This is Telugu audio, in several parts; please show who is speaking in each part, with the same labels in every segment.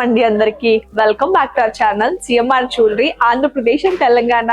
Speaker 1: అండి అందరికి welcome back to our channel CMR jewellery Andhra Pradesh and Telangana.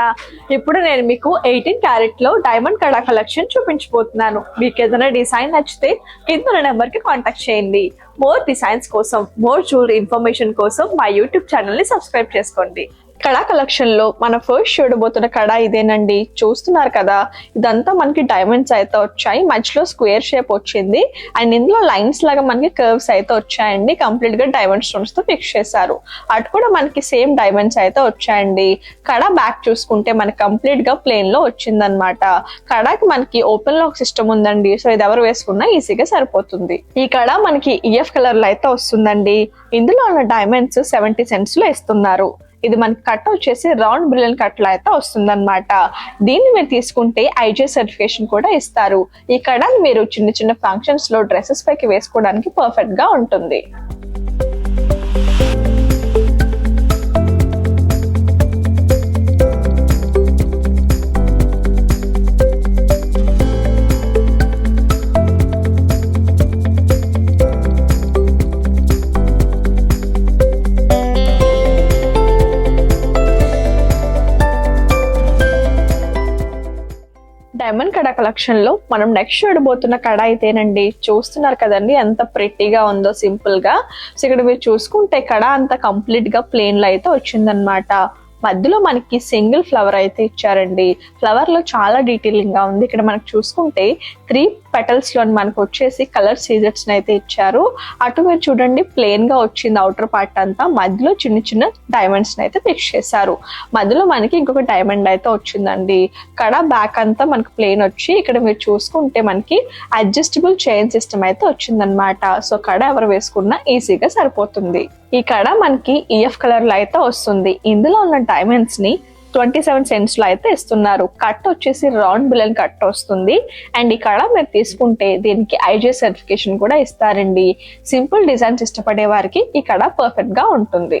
Speaker 1: ఇప్పుడు నేను మీకు 18 క్యారెట్ లో డైమండ్ కడా కలెక్షన్ చూపించబోతున్నాను. మీకు ఏదైనా డిజైన్ నచ్చితే కింద నెంబర్ కి కాంటాక్ట్ చేయండి. మోర్ డిజైన్స్ కోసం, మోర్ జ్యువెలరీ ఇన్ఫర్మేషన్ కోసం మా యూట్యూబ్ ఛానల్ ని సబ్స్క్రైబ్ చేసుకోండి. కడా కలెక్షన్ లో మన ఫస్ట్ చూడబోతున్న కడా ఇదేనండి. చూస్తున్నారు కదా, ఇదంతా మనకి డైమండ్స్ అయితే వచ్చాయి. మధ్యలో స్క్వేర్ షేప్ వచ్చింది అండ్ ఇందులో లైన్స్ లాగా మనకి కర్వ్స్ అయితే వచ్చాయండి. కంప్లీట్ గా డైమండ్ స్టోన్స్ తో ఫిక్స్ చేశారు. అటు కూడా మనకి సేమ్ డైమండ్స్ అయితే వచ్చాయండి. కడా బ్యాక్ చూసుకుంటే మనకి కంప్లీట్ గా ప్లేన్ లో వచ్చిందనమాట. కడాకి మనకి ఓపెన్ లాక్ సిస్టమ్ ఉందండి. సో ఇది ఎవరు వేసుకున్నా ఈజీగా సరిపోతుంది. ఈ కడా మనకి EF కలర్ లో అయితే వస్తుందండి. ఇందులో ఉన్న డైమండ్స్ 70 cents లో ఇస్తున్నారు. ఇది మనకి కట్ వచ్చేసి రౌండ్ బ్రిలియన్ కట్ లా అయితే వస్తుంది అనమాట. దీన్ని మీరు తీసుకుంటే IJ సర్టిఫికేషన్ కూడా ఇస్తారు. ఈ కడాని మీరు చిన్న చిన్న ఫంక్షన్స్ లో డ్రెస్సెస్ పైకి వేసుకోవడానికి పర్ఫెక్ట్ గా ఉంటుంది. డైమండ్ కడా కలెక్షన్ లో మనం నెక్స్ట్ చూడబోతున్న కడా అయితేనండి. చూస్తున్నారు కదండి ఎంత ప్రెట్టీగా ఉందో సింపుల్ గా. సో ఇక్కడ మీరు చూసుకుంటే కడా అంతా కంప్లీట్ గా ప్లేన్ లో అయితే వచ్చిందనమాట. మధ్యలో మనకి సింగిల్ ఫ్లవర్ అయితే ఇచ్చారండి. ఫ్లవర్ లో చాలా డీటెయిలింగ్ గా ఉంది. ఇక్కడ మనకు చూసుకుంటే 3 petals లో మనకు వచ్చేసి కలర్ సీజెట్స్ అయితే ఇచ్చారు. అటు మీరు చూడండి ప్లేన్ గా వచ్చింది అవుటర్ పార్ట్ అంతా. మధ్యలో చిన్న చిన్న డైమండ్స్ అయితే ఫిక్స్ చేశారు. మధ్యలో మనకి ఇంకొక డైమండ్ అయితే వచ్చిందండి. కడా బ్యాక్ అంతా మనకి ప్లేన్ వచ్చి ఇక్కడ మీరు చూసుకుంటే మనకి అడ్జస్టబుల్ చైన్ సిస్టమ్ అయితే వచ్చిందనమాట. సో కడా ఎవరు వేసుకున్నా ఈజీగా సరిపోతుంది. ఈ కడా మనకి EF కలర్ లో అయితే వస్తుంది. ఇందులో ఉన్న డైమండ్స్ ని 27 cents లో అయితే ఇస్తున్నారు. కట్ వచ్చేసి రౌండ్ బిలియన్ కట్ వస్తుంది. అండ్ ఈ కడా మీరు తీసుకుంటే దీనికి IJ సర్టిఫికేషన్ కూడా ఇస్తారండి. సింపుల్ డిజైన్స్ ఇష్టపడే వారికి ఈ కడా పర్ఫెక్ట్ గా ఉంటుంది.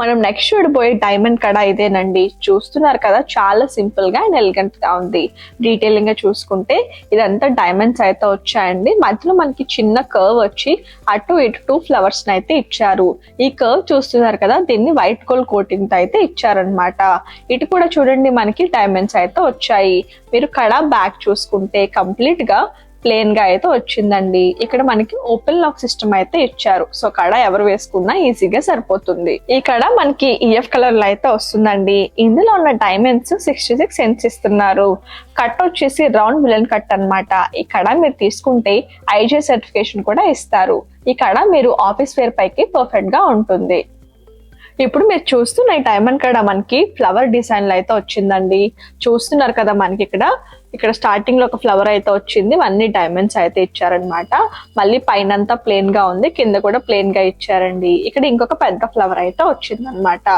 Speaker 1: మనం నెక్స్ట్ చూడబోయే డైమండ్ కడా ఇదేనండి. చూస్తున్నారు కదా, చాలా సింపుల్ గా అండ్ ఎలిగెంట్ గా ఉంది. డీటెయిలింగ్ గా చూసుకుంటే ఇదంతా డైమండ్స్ అయితే వచ్చాయండి. మధ్యలో మనకి చిన్న కర్వ్ వచ్చి అటు ఇటు 2 flowers అయితే ఇచ్చారు. ఈ కర్వ్ చూస్తున్నారు కదా, దీన్ని వైట్ గోల్డ్ కోటింగ్ తో అయితే ఇచ్చారనమాట. ఇటు కూడా చూడండి మనకి డైమండ్స్ అయితే వచ్చాయి. మీరు కడా బ్యాక్ చూసుకుంటే కంప్లీట్ గా ప్లేన్ గా అయితే వచ్చిందండి. ఇక్కడ మనకి ఓపెన్ లాక్ సిస్టమ్ అయితే ఇచ్చారు. సో కడా ఎవరు వేసుకున్నా ఈజీగా సరిపోతుంది. ఈ కడా మనకి EF కలర్ లో అయితే వస్తుందండి. ఇందులో ఉన్న డైమండ్స్ 66 cents ఇస్తున్నారు. కట్ వచ్చేసి రౌండ్ బిలియన్ కట్ అన్నమాట. ఈ కడా మీరు తీసుకుంటే IJ సర్టిఫికేషన్ కూడా ఇస్తారు. ఈ కడా మీరు ఆఫీస్ వేర్ పైకి పర్ఫెక్ట్ గా ఉంటుంది. ఇప్పుడు మీరు చూస్తున్న ఈ డైమండ్ కడా మనకి ఫ్లవర్ డిజైన్ లో అయితే వచ్చిందండి. చూస్తున్నారు కదా, మనకి ఇక్కడ స్టార్టింగ్ లో ఒక ఫ్లవర్ అయితే వచ్చింది. అన్ని డైమండ్స్ అయితే ఇచ్చారనమాట. మళ్ళీ పైన అంతా ప్లేన్ గా ఉంది, కింద కూడా ప్లేన్ గా ఇచ్చారండి. ఇక్కడ ఇంకొక పెద్ద ఫ్లవర్ అయితే వచ్చింది అనమాట.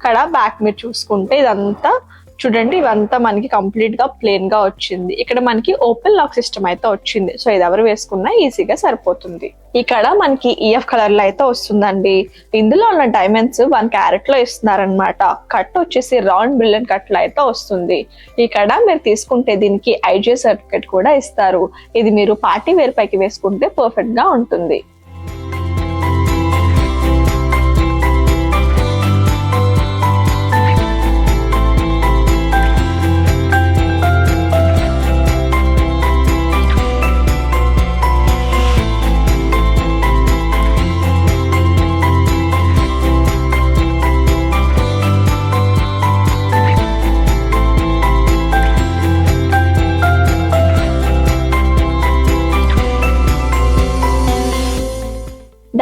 Speaker 1: కడా బ్యాక్ మీరు చూసుకుంటే ఇదంతా చూడండి, ఇవంతా మనకి కంప్లీట్ గా ప్లేన్ గా వచ్చింది. ఇక్కడ మనకి ఓపెన్ లాక్ సిస్టమ్ అయితే వచ్చింది. సో ఇది ఎవరు వేసుకున్నా ఈజీగా సరిపోతుంది. ఈ కడా మనకి EF కలర్ లో అయితే వస్తుందండి. ఇందులో ఉన్న డైమండ్స్ 1 carat లో ఇస్తున్నారనమాట. కట్ వచ్చేసి రౌండ్ బిలియన్ కట్ లో అయితే వస్తుంది. ఈ కడా మీరు తీసుకుంటే దీనికి IJ సర్టిఫికేట్ కూడా ఇస్తారు. ఇది మీరు పార్టీ వేర్ పైకి వేసుకుంటే పర్ఫెక్ట్ గా ఉంటుంది.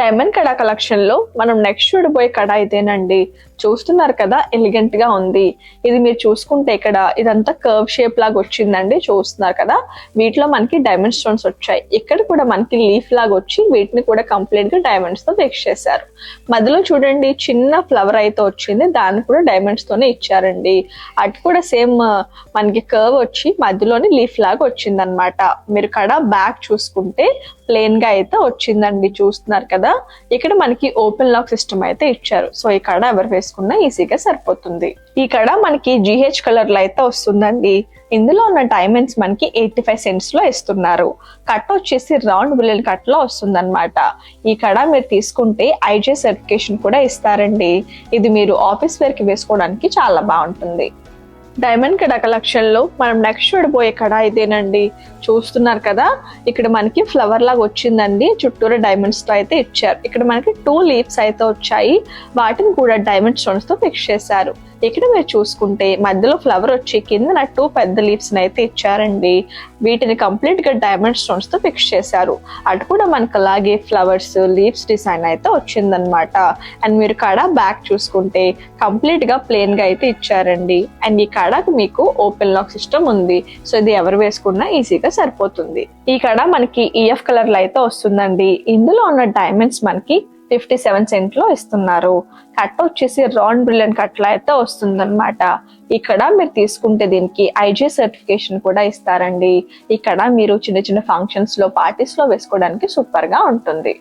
Speaker 1: డైమండ్ కడా కలెక్షన్ లో మనం నెక్స్ట్ చూడబోయే కడా ఇదేనండి. చూస్తున్నారు కదా, ఎలిగెంట్ గా ఉంది. ఇది మీరు చూసుకుంటే ఇక్కడ ఇదంతా కర్వ్ షేప్ లాగా వచ్చిందండి. చూస్తున్నారు కదా, వీటిలో మనకి డైమండ్ స్టోన్స్ వచ్చాయి. ఇక్కడ కూడా మనకి లీఫ్ లాగా వచ్చి వీటిని కూడా కంప్లీట్ గా డైమండ్స్ తో ఫిక్స్ చేశారు. మధ్యలో చూడండి చిన్న ఫ్లవర్ అయితే వచ్చింది, దాన్ని కూడా డైమండ్స్ తోనే ఇచ్చారండి. అటు కూడా సేమ్ మనకి కర్వ్ వచ్చి మధ్యలోని లీఫ్ లాగా వచ్చింది అనమాట. మీరు కడా బ్యాక్ చూసుకుంటే ప్లేన్ గా అయితే వచ్చిందండి. చూస్తున్నారు కదా, ఇక్కడ మనకి ఓపెన్ లాక్ సిస్టమ్ అయితే ఇచ్చారు. సో ఈ కడా ఎవరు వేసుకున్నా ఈజీగా సరిపోతుంది. ఈ కడా మనకి GH కలర్ లో అయితే వస్తుందండి. ఇందులో ఉన్న డైమండ్స్ మనకి 85 cents లో ఇస్తున్నారు. కట్ వచ్చేసి రౌండ్ బుల్లెన్ కట్ లో వస్తుంది అనమాట. ఈ కడ మీరు తీసుకుంటే ఐజే సర్టిఫికేషన్ కూడా ఇస్తారండి. ఇది మీరు ఆఫీస్ వేర్ కి వేసుకోవడానికి చాలా బాగుంటుంది. డైమండ్ కడ కలెక్షన్ లో మనం నెక్స్ట్ చూడబోయే కడ ఇదేనండి. చూస్తున్నారు కదా, ఇక్కడ మనకి ఫ్లవర్ లాగా వచ్చిందండి. చుట్టూరా డైమండ్స్ తో అయితే ఇచ్చారు. ఇక్కడ మనకి 2 లీవ్స్ అయితే వచ్చాయి. వాటిని కూడా డైమండ్ స్టోన్స్ తో ఫిక్స్ చేశారు. ఇక్కడ మీరు చూసుకుంటే మధ్యలో ఫ్లవర్ వచ్చి కింద 2 పెద్ద లీవ్స్ అయితే ఇచ్చారండి. వీటిని కంప్లీట్ గా డైమండ్ స్టోన్స్ తో ఫిక్స్ చేశారు. అటు కూడా మనకు అలాగే ఫ్లవర్స్ లీవ్స్ డిజైన్ అయితే వచ్చిందనమాట. అండ్ మీరు కడ బ్యాక్ చూసుకుంటే కంప్లీట్ గా ప్లెయిన్ గా అయితే ఇచ్చారండి. అండ్ ఈ కడకు మీకు ఓపెన్ లాక్ సిస్టమ్ ఉంది. సో ఇది ఎవరు వేసుకున్నా ఈజీగా సరిపోతుంది. ఈ కడ మనకి ఈఎఫ్ కలర్ లో అయితే వస్తుందండి. ఇందులో ఉన్న డైమండ్స్ మనకి 57 cents లో ఇస్తున్నారు. కట్ వచ్చేసి రౌండ్ బ్రిలియన్ కట్ లో అయితే వస్తుందన్నమాట. ఇక్కడ మీరు తీసుకుంటే దీనికి ఐజే సర్టిఫికేషన్ కూడా ఇస్తారండి. ఇక్కడ మీరు చిన్న చిన్న ఫంక్షన్స్ లో పార్టీస్ లో వేసుకోవడానికి సూపర్ గా ఉంటుంది.